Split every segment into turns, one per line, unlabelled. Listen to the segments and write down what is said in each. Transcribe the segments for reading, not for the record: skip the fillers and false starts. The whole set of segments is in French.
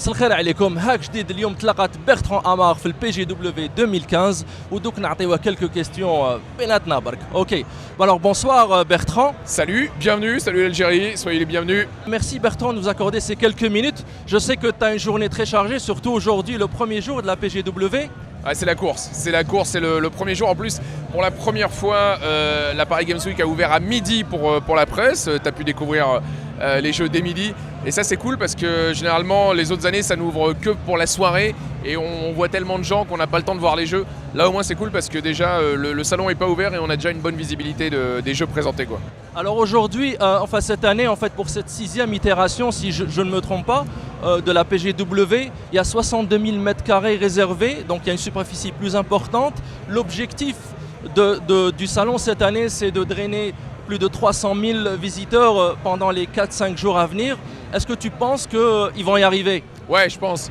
مساء الخير عليكم. هاك جديد اليوم تلاقات بيرتران امار في البي جي دبليو 2015 ودوك نعطيوه quelques questions بيناتنا برك. اوكي. Alors bonsoir Bertrand.
Salut, bienvenue, salut l'Algérie, soyez les bienvenus.
Merci Bertrand de nous accorder ces quelques minutes. Je sais que tu as une journée très chargée, surtout aujourd'hui, le premier jour de la PGW.
Ah, c'est la course, c'est le premier jour. En plus, pour la première fois, la Paris Games Week a ouvert à midi pour la presse. Tu as pu découvrir les jeux dès midi. Et ça, c'est cool parce que généralement, les autres années, ça n'ouvre que pour la soirée. Et on voit tellement de gens qu'on n'a pas le temps de voir les jeux. Là, au moins, c'est cool parce que déjà, le salon n'est pas ouvert et on a déjà une bonne visibilité des jeux présentés, quoi.
Alors aujourd'hui, enfin cette année, en fait, pour cette 6e itération, si je ne me trompe pas, de la PGW, il y a 62 000 m² réservés, donc il y a une superficie plus importante. L'objectif du salon cette année, c'est de drainer plus de 300 000 visiteurs pendant les 4-5 jours à venir. Est-ce que tu penses qu'ils vont y arriver?
Ouais, je pense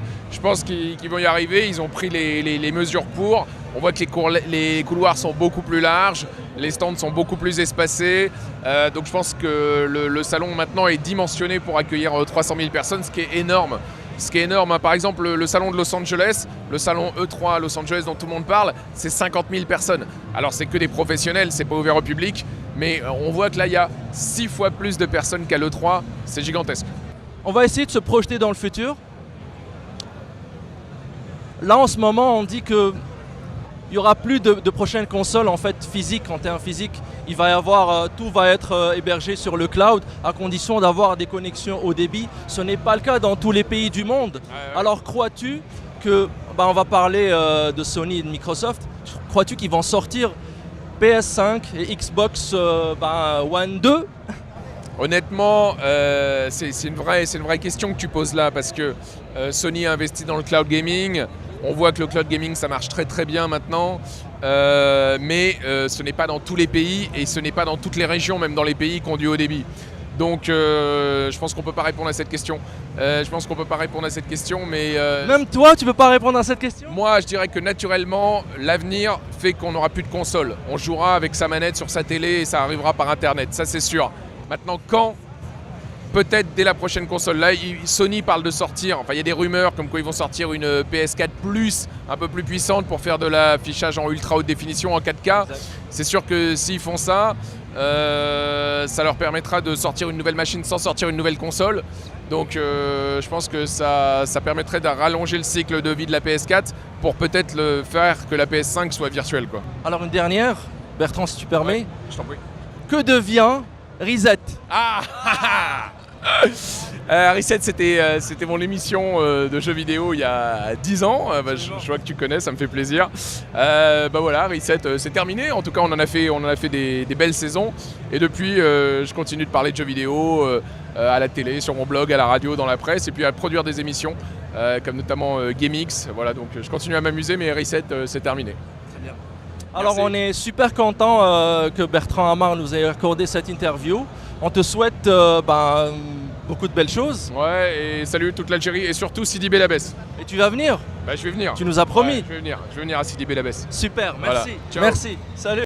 qu'ils vont y arriver. Ils ont pris les mesures pour. On voit que les couloirs sont beaucoup plus larges, les stands sont beaucoup plus espacés. Donc je pense que le salon maintenant est dimensionné pour accueillir 300 000 personnes, ce qui est énorme. Par exemple, le salon de Los Angeles, le salon E3 à Los Angeles dont tout le monde parle, c'est 50 000 personnes. Alors c'est que des professionnels, c'est pas ouvert au public, mais on voit que là il y a 6 fois plus de personnes qu'à l'E3, c'est gigantesque.
On va essayer de se projeter dans le futur. Là en ce moment on dit que il n'y aura plus de prochaines consoles en fait physiques, en termes physiques. Il va y avoir, tout va être hébergé sur le cloud à condition d'avoir des connexions haut débit. Ce n'est pas le cas dans tous les pays du monde. Alors crois-tu que, on va parler de Sony et de Microsoft, crois-tu qu'ils vont sortir PS5 et Xbox One 2?
Honnêtement, c'est une vraie question que tu poses là parce que Sony a investi dans le cloud gaming. On voit que le cloud gaming ça marche très très bien maintenant, mais ce n'est pas dans tous les pays et ce n'est pas dans toutes les régions, même dans les pays qui ont du haut débit. Donc je pense qu'on ne peut pas répondre à cette question. Mais
même toi, tu ne peux pas répondre à cette question?
Moi, je dirais que naturellement, l'avenir fait qu'on n'aura plus de console. On jouera avec sa manette sur sa télé et ça arrivera par Internet, ça c'est sûr. Maintenant, quand? Peut-être dès la prochaine console. Là, Sony parle de sortir, enfin il y a des rumeurs comme quoi ils vont sortir une PS4 Plus un peu plus puissante pour faire de l'affichage en ultra haute définition en 4K. C'est sûr que s'ils font ça, ça leur permettra de sortir une nouvelle machine sans sortir une nouvelle console. Donc je pense que ça permettrait de rallonger le cycle de vie de la PS4 pour peut-être faire que la PS5 soit virtuelle, quoi.
Alors une dernière, Bertrand si tu permets.
Ouais, je t'en prie.
Que devient Reset?
Reset, c'était mon émission de jeux vidéo il y a 10 ans. Je vois que tu connais, ça me fait plaisir. Voilà, Reset, c'est terminé. En tout cas, on en a fait des belles saisons. Et depuis, je continue de parler de jeux vidéo à la télé, sur mon blog, à la radio, dans la presse, et puis à produire des émissions, comme notamment GameX. Voilà, donc je continue à m'amuser, mais Reset, c'est terminé.
Très bien. Alors, on est super content que Bertrand Amar nous ait accordé cette interview. On te souhaite beaucoup de belles choses.
Ouais, et salut toute l'Algérie et surtout Sidi Bel Abbès.
Et tu vas venir?
Je vais venir.
Tu nous as promis.
Ouais, je vais venir à Sidi Bel Abbès.
Super, merci.
Voilà.
Merci. Salut.